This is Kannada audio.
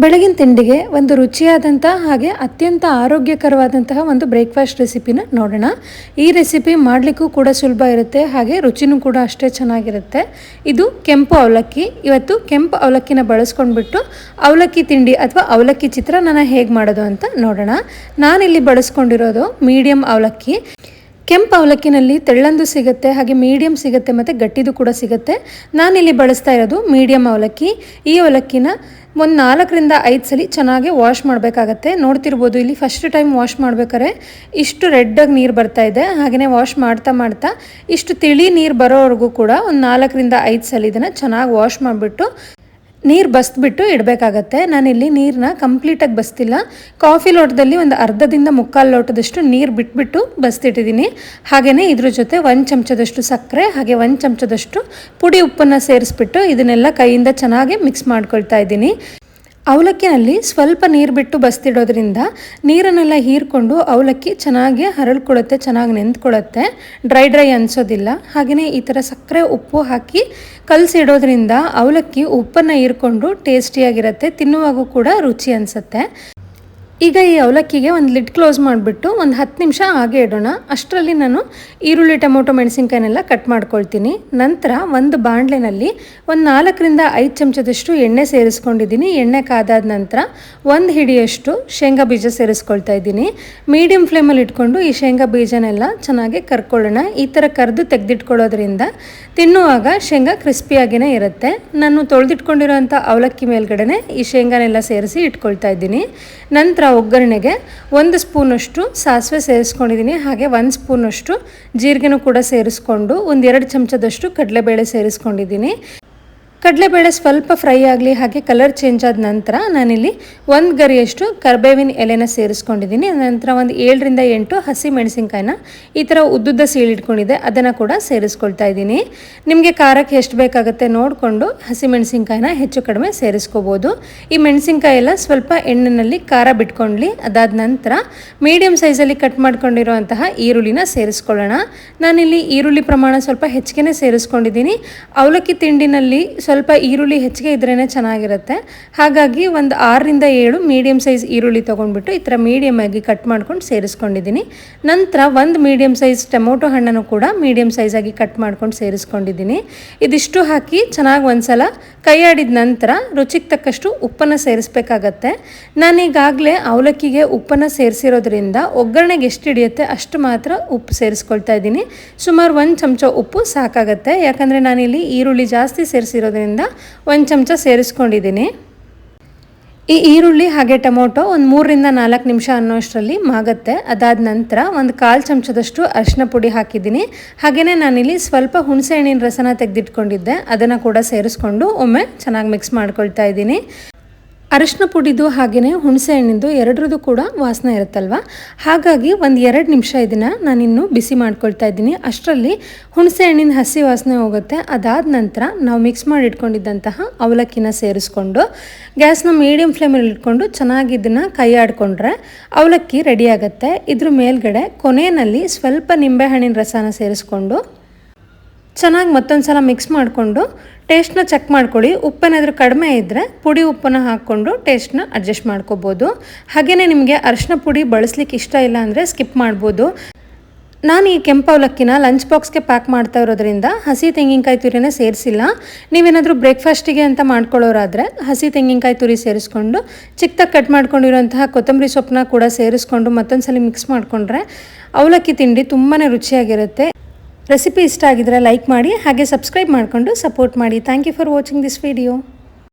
ಬೆಳಗಿನ ತಿಂಡಿಗೆ ಒಂದು ರುಚಿಯಾದಂಥ ಹಾಗೆ ಅತ್ಯಂತ ಆರೋಗ್ಯಕರವಾದಂತಹ ಒಂದು ಬ್ರೇಕ್ಫಾಸ್ಟ್ ರೆಸಿಪಿನ ನೋಡೋಣ. ಈ ರೆಸಿಪಿ ಮಾಡಲಿಕ್ಕೂ ಕೂಡ ಸುಲಭ ಇರುತ್ತೆ, ಹಾಗೆ ರುಚಿನೂ ಕೂಡ ಅಷ್ಟೇ ಚೆನ್ನಾಗಿರುತ್ತೆ. ಇದು ಕೆಂಪು ಅವಲಕ್ಕಿ. ಇವತ್ತು ಕೆಂಪು ಅವಲಕ್ಕಿನ ಬಳಸ್ಕೊಂಡ್ಬಿಟ್ಟು ಅವಲಕ್ಕಿ ತಿಂಡಿ ಅಥವಾ ಅವಲಕ್ಕಿ ಚಿತ್ರಾನ್ನ ಹೇಗೆ ಮಾಡೋದು ಅಂತ ನೋಡೋಣ. ನಾನಿಲ್ಲಿ ಬಳಸ್ಕೊಂಡಿರೋದು ಮೀಡಿಯಮ್ ಅವಲಕ್ಕಿ. ಕೆಂಪು ಅವಲಕ್ಕಿನಲ್ಲಿ ತೆಳ್ಳಂದು ಸಿಗುತ್ತೆ, ಹಾಗೆ ಮೀಡಿಯಮ್ ಸಿಗುತ್ತೆ ಮತ್ತು ಗಟ್ಟಿದು ಕೂಡ ಸಿಗುತ್ತೆ. ನಾನಿಲ್ಲಿ ಬಳಸ್ತಾ ಇರೋದು ಮೀಡಿಯಮ್ ಅವಲಕ್ಕಿ. ಈ ಅವಲಕ್ಕಿನ ಒಂದು 4ರಿಂದ 5 ಸಲ ಚೆನ್ನಾಗಿ ವಾಶ್ ಮಾಡಬೇಕಾಗತ್ತೆ. ನೋಡ್ತಿರ್ಬೋದು ಇಲ್ಲಿ ಫಸ್ಟ್ ಟೈಮ್ ವಾಶ್ ಮಾಡ್ಬೇಕಾದ್ರೆ ಇಷ್ಟು ರೆಡ್ಡಾಗಿ ನೀರು ಬರ್ತಾ ಇದೆ. ಹಾಗೆಯೇ ವಾಶ್ ಮಾಡ್ತಾ ಮಾಡ್ತಾ ಇಷ್ಟು ತಿಳಿ ನೀರು ಬರೋವರೆಗೂ ಕೂಡ ಒಂದು 4ರಿಂದ 5 ಸಲ ಇದನ್ನು ಚೆನ್ನಾಗಿ ವಾಶ್ ಮಾಡಿಬಿಟ್ಟು ನೀರು ಬಸ್ಬಿಟ್ಟು ಇಡಬೇಕಾಗತ್ತೆ. ನಾನಿಲ್ಲಿ ನೀರನ್ನ ಕಂಪ್ಲೀಟಾಗಿ ಬಸ್ತಿಲ್ಲ. ಕಾಫಿ ಲೋಟದಲ್ಲಿ ಒಂದು ಅರ್ಧದಿಂದ ಮುಕ್ಕಾಲು ಲೋಟದಷ್ಟು ನೀರು ಬಿಟ್ಬಿಟ್ಟು ಬಸ್ತಿಟ್ಟಿದ್ದೀನಿ. ಹಾಗೆಯೇ ಇದ್ರ ಜೊತೆ 1 ಚಮಚದಷ್ಟು ಸಕ್ಕರೆ ಹಾಗೆ 1 ಚಮಚದಷ್ಟು ಪುಡಿ ಉಪ್ಪನ್ನು ಸೇರಿಸ್ಬಿಟ್ಟು ಇದನ್ನೆಲ್ಲ ಕೈಯಿಂದ ಚೆನ್ನಾಗಿ ಮಿಕ್ಸ್ ಮಾಡ್ಕೊಳ್ತಾ ಇದ್ದೀನಿ. ಅವಲಕ್ಕಿನಲ್ಲಿ ಸ್ವಲ್ಪ ನೀರು ಬಿಟ್ಟು ಬಸ್ತಿಡೋದ್ರಿಂದ ನೀರನ್ನೆಲ್ಲ ಹೀರ್ಕೊಂಡು ಅವಲಕ್ಕಿ ಚೆನ್ನಾಗಿ ಹರಳ್ಕೊಳ್ಳುತ್ತೆ, ಚೆನ್ನಾಗಿ ನೆಂದ್ಕೊಳ್ಳುತ್ತೆ, ಡ್ರೈ ಅನಿಸೋದಿಲ್ಲ. ಹಾಗೆಯೇ ಈ ಥರ ಸಕ್ಕರೆ ಉಪ್ಪು ಹಾಕಿ ಕಲಸಿಡೋದ್ರಿಂದ ಅವಲಕ್ಕಿ ಉಪ್ಪನ್ನು ಹೀರ್ಕೊಂಡು ಟೇಸ್ಟಿಯಾಗಿರುತ್ತೆ, ತಿನ್ನುವಾಗೂ ಕೂಡ ರುಚಿ ಅನಿಸುತ್ತೆ. ಈಗ ಈ ಅವಲಕ್ಕಿಗೆ ಒಂದು ಲಿಡ್ ಕ್ಲೋಸ್ ಮಾಡಿಬಿಟ್ಟು ಒಂದು 10 ನಿಮಿಷ ಹಾಗೆ ಇಡೋಣ. ಅಷ್ಟರಲ್ಲಿ ನಾನು ಈರುಳ್ಳಿ, ಟೊಮೊಟೊ, ಮೆಣಸಿನ್ಕಾಯಿನೆಲ್ಲ ಕಟ್ ಮಾಡ್ಕೊಳ್ತೀನಿ. ನಂತರ ಒಂದು ಬಾಣಲೆನಲ್ಲಿ ಒಂದು 4ರಿಂದ 5 ಚಮಚದಷ್ಟು ಎಣ್ಣೆ ಸೇರಿಸ್ಕೊಂಡಿದ್ದೀನಿ. ಎಣ್ಣೆ ಕಾದಾದ ನಂತರ 1 ಹಿಡಿಯಷ್ಟು ಶೇಂಗಾ ಬೀಜ ಸೇರಿಸ್ಕೊಳ್ತಾ ಇದ್ದೀನಿ. ಮೀಡಿಯಮ್ ಫ್ಲೇಮಲ್ಲಿ ಇಟ್ಕೊಂಡು ಈ ಶೇಂಗಾ ಬೀಜನೆಲ್ಲ ಚೆನ್ನಾಗಿ ಕರ್ಕೊಳ್ಳೋಣ. ಈ ಥರ ಕರೆದು ತೆಗೆದಿಟ್ಕೊಳ್ಳೋದ್ರಿಂದ ತಿನ್ನುವಾಗ ಶೇಂಗಾ ಕ್ರಿಸ್ಪಿಯಾಗಿಯೇ ಇರುತ್ತೆ. ನಾನು ತೊಳೆದಿಟ್ಕೊಂಡಿರೋಂಥ ಅವಲಕ್ಕಿ ಮೇಲ್ಗಡೆ ಈ ಶೇಂಗಾನೆಲ್ಲ ಸೇರಿಸಿ ಇಟ್ಕೊಳ್ತಾ ಇದ್ದೀನಿ. ನಂತರ ಒಗ್ಗರಣೆಗೆ 1 ಸ್ಪೂನಷ್ಟು ಸಾಸಿವೆ ಸೇರಿಸ್ಕೊಂಡಿದ್ದೀನಿ, ಹಾಗೆ 1 ಸ್ಪೂನಷ್ಟು ಜೀರಿಗೆನೂ ಕೂಡ ಸೇರಿಸ್ಕೊಂಡು ಒಂದು 2 ಚಮಚದಷ್ಟು ಕಡಲೆಬೇಳೆ ಸೇರಿಸ್ಕೊಂಡಿದ್ದೀನಿ. ಕಡಲೆಬೇಳೆ ಸ್ವಲ್ಪ ಫ್ರೈ ಆಗಲಿ, ಹಾಗೆ ಕಲರ್ ಚೇಂಜ್ ಆದ ನಂತರ ನಾನಿಲ್ಲಿ 1 ಗರಿಯಷ್ಟು ಕರಿಬೇವಿನ ಎಲೆನ ಸೇರಿಸ್ಕೊಂಡಿದ್ದೀನಿ. ನಂತರ ಒಂದು 7ರಿಂದ 8 ಹಸಿ ಮೆಣಸಿನ್ಕಾಯಿನ ಈ ಥರ ಉದ್ದುದ್ದ ಸೀಳಿಟ್ಕೊಂಡಿದ್ದೆ, ಅದನ್ನು ಕೂಡ ಸೇರಿಸ್ಕೊಳ್ತಾ ಇದ್ದೀನಿ. ನಿಮಗೆ ಖಾರಕ್ಕೆ ಎಷ್ಟು ಬೇಕಾಗುತ್ತೆ ನೋಡಿಕೊಂಡು ಹಸಿ ಮೆಣಸಿನ್ಕಾಯಿನ ಹೆಚ್ಚು ಕಡಿಮೆ ಸೇರಿಸ್ಕೋಬೋದು. ಈ ಮೆಣಸಿನ್ಕಾಯಿ ಎಲ್ಲ ಸ್ವಲ್ಪ ಎಣ್ಣೆಯಲ್ಲಿ ಖಾರ ಬಿಟ್ಕೊಳ್ಳಿ. ಅದಾದ ನಂತರ ಮೀಡಿಯಮ್ ಸೈಜಲ್ಲಿ ಕಟ್ ಮಾಡ್ಕೊಂಡಿರೋಂತಹ ಈರುಳ್ಳಿನ ಸೇರಿಸ್ಕೊಳ್ಳೋಣ. ನಾನಿಲ್ಲಿ ಈರುಳ್ಳಿ ಪ್ರಮಾಣ ಸ್ವಲ್ಪ ಹೆಚ್ಚಿಗೆ ಸೇರಿಸ್ಕೊಂಡಿದ್ದೀನಿ. ಅವಲಕ್ಕಿ ತಿಂಡಿನಲ್ಲಿ ಸ್ವಲ್ಪ ಈರುಳ್ಳಿ ಹೆಚ್ಚಿಗೆ ಇದ್ರೇ ಚೆನ್ನಾಗಿರುತ್ತೆ. ಹಾಗಾಗಿ ಒಂದು 6ರಿಂದ 7 ಮೀಡಿಯಮ್ ಸೈಜ್ ಈರುಳ್ಳಿ ತೊಗೊಂಡ್ಬಿಟ್ಟು ಈ ಥರ ಮೀಡಿಯಮ್ ಆಗಿ ಕಟ್ ಮಾಡ್ಕೊಂಡು ಸೇರಿಸ್ಕೊಂಡಿದ್ದೀನಿ. ನಂತರ ಒಂದು ಮೀಡಿಯಮ್ ಸೈಜ್ ಟೊಮೊಟೊ ಹಣ್ಣನ್ನು ಕೂಡ ಮೀಡಿಯಮ್ ಸೈಜಾಗಿ ಕಟ್ ಮಾಡ್ಕೊಂಡು ಸೇರಿಸ್ಕೊಂಡಿದ್ದೀನಿ. ಇದಿಷ್ಟು ಹಾಕಿ ಚೆನ್ನಾಗಿ ಒಂದ್ಸಲ ಕೈ ಆಡಿದ ನಂತರ ರುಚಿಗೆ ತಕ್ಕಷ್ಟು ಉಪ್ಪನ್ನು ಸೇರಿಸ್ಬೇಕಾಗತ್ತೆ. ನಾನೀಗಾಗಲೇ ಅವಲಕ್ಕಿಗೆ ಉಪ್ಪನ್ನು ಸೇರಿಸಿರೋದ್ರಿಂದ ಒಗ್ಗರಣೆಗೆ ಎಷ್ಟು ಹಿಡಿಯುತ್ತೆ ಅಷ್ಟು ಮಾತ್ರ ಉಪ್ಪು ಸೇರಿಸ್ಕೊಳ್ತಾ ಇದ್ದೀನಿ. ಸುಮಾರು 1 ಚಮಚ ಉಪ್ಪು ಸಾಕಾಗತ್ತೆ, ಯಾಕಂದರೆ ನಾನಿಲ್ಲಿ ಈರುಳ್ಳಿ ಜಾಸ್ತಿ ಸೇರಿಸಿರೋದ್ರಿಂದ 1 ಚಮಚ ಸೇರಿಸ್ಕೊಂಡಿದ್ದೀನಿ. ಈ ಈರುಳ್ಳಿ ಹಾಗೆ ಟೊಮೊಟೊ ಒಂದು 3ರಿಂದ 4 ನಿಮಿಷ ಅನ್ನೋಷ್ಟರಲ್ಲಿ ಮಾಗುತ್ತೆ. ಅದಾದ ನಂತರ ಒಂದು 1/4 ಚಮಚದಷ್ಟು ಅರಿಶಿನ ಪುಡಿ ಹಾಕಿದ್ದೀನಿ. ಹಾಗೆಯೇ ನಾನಿಲ್ಲಿ ಸ್ವಲ್ಪ ಹುಣಸೆ ಹಣ್ಣಿನ ರಸನ ತೆಗೆದಿಟ್ಕೊಂಡಿದ್ದೆ, ಅದನ್ನು ಕೂಡ ಸೇರಿಸ್ಕೊಂಡು ಒಮ್ಮೆ ಚೆನ್ನಾಗಿ ಮಿಕ್ಸ್ ಮಾಡ್ಕೊಳ್ತಾ ಇದ್ದೀನಿ. ಅರಿಶಿನ ಪುಡಿದು ಹಾಗೆಯೇ ಹುಣಸೆ ಹಣ್ಣಿಂದು ಎರಡರದ್ದು ಕೂಡ ವಾಸನೆ ಇರುತ್ತಲ್ವ, ಹಾಗಾಗಿ ಒಂದು 2 ನಿಮಿಷ ಇದನ್ನು ನಾನಿನ್ನು ಬಿಸಿ ಮಾಡ್ಕೊಳ್ತಾ ಇದ್ದೀನಿ. ಅಷ್ಟರಲ್ಲಿ ಹುಣಸೆ ಹಣ್ಣಿನ ಹಸಿ ವಾಸನೆ ಹೋಗುತ್ತೆ. ಅದಾದ ನಂತರ ನಾವು ಮಿಕ್ಸ್ ಮಾಡಿ ಇಟ್ಕೊಂಡಿದ್ದಂತಹ ಅವಲಕ್ಕಿನ ಸೇರಿಸ್ಕೊಂಡು ಗ್ಯಾಸ್ನ ಮೀಡಿಯಮ್ ಫ್ಲೇಮಲ್ಲಿ ಇಟ್ಕೊಂಡು ಚೆನ್ನಾಗಿ ಇದನ್ನು ಕೈ ಆಡಿಕೊಂಡ್ರೆ ಅವಲಕ್ಕಿ ರೆಡಿ ಆಗುತ್ತೆ. ಇದ್ರ ಮೇಲ್ಗಡೆ ಕೊನೆಯಲ್ಲಿ ಸ್ವಲ್ಪ ನಿಂಬೆಹಣ್ಣಿನ ರಸನ ಸೇರಿಸ್ಕೊಂಡು ಚೆನ್ನಾಗಿ ಮತ್ತೊಂದು ಸಲ ಮಿಕ್ಸ್ ಮಾಡಿಕೊಂಡು ಟೇಸ್ಟ್ನ ಚೆಕ್ ಮಾಡ್ಕೊಳ್ಳಿ. ಉಪ್ಪೇನಾದರೂ ಕಡಿಮೆ ಇದ್ದರೆ ಪುಡಿ ಉಪ್ಪನ್ನು ಹಾಕ್ಕೊಂಡು ಟೇಸ್ಟ್ನ ಅಡ್ಜಸ್ಟ್ ಮಾಡ್ಕೋಬೋದು. ಹಾಗೆಯೇ ನಿಮಗೆ ಅರಿಶಿನ ಪುಡಿ ಬಳಸಲಿಕ್ಕೆ ಇಷ್ಟ ಇಲ್ಲ ಅಂದರೆ ಸ್ಕಿಪ್ ಮಾಡ್ಬೋದು. ನಾನು ಈ ಕೆಂಪು ಅವಲಕ್ಕಿನ ಲಂಚ್ ಬಾಕ್ಸ್ಗೆ ಪ್ಯಾಕ್ ಮಾಡ್ತಾ ಇರೋದ್ರಿಂದ ಹಸಿ ತೆಂಗಿನಕಾಯಿ ತುರಿನೇ ಸೇರಿಸಿಲ್ಲ. ನೀವೇನಾದರೂ ಬ್ರೇಕ್ಫಾಸ್ಟಿಗೆ ಅಂತ ಮಾಡ್ಕೊಳ್ಳೋರಾದರೆ ಹಸಿ ತೆಂಗಿನಕಾಯಿ ತುರಿ ಸೇರಿಸ್ಕೊಂಡು ಚಿಕ್ಕದಾಗಿ ಕಟ್ ಮಾಡ್ಕೊಂಡಿರೋಂತಹ ಕೊತ್ತಂಬರಿ ಸೊಪ್ಪನ್ನ ಕೂಡ ಸೇರಿಸ್ಕೊಂಡು ಮತ್ತೊಂದು ಸಲ ಮಿಕ್ಸ್ ಮಾಡಿಕೊಂಡ್ರೆ ಅವಲಕ್ಕಿ ತಿಂಡಿ ತುಂಬಾ ರುಚಿಯಾಗಿರುತ್ತೆ. ರೆಸಿಪಿ ಇಷ್ಟ ಆಗಿದ್ರೆ ಲೈಕ್ ಮಾಡಿ, ಹಾಗೆ ಸಬ್ಸ್ಕ್ರೈಬ್ ಮಾಡಿಕೊಂಡು ಸಪೋರ್ಟ್ ಮಾಡಿ. Thank you for watching this video.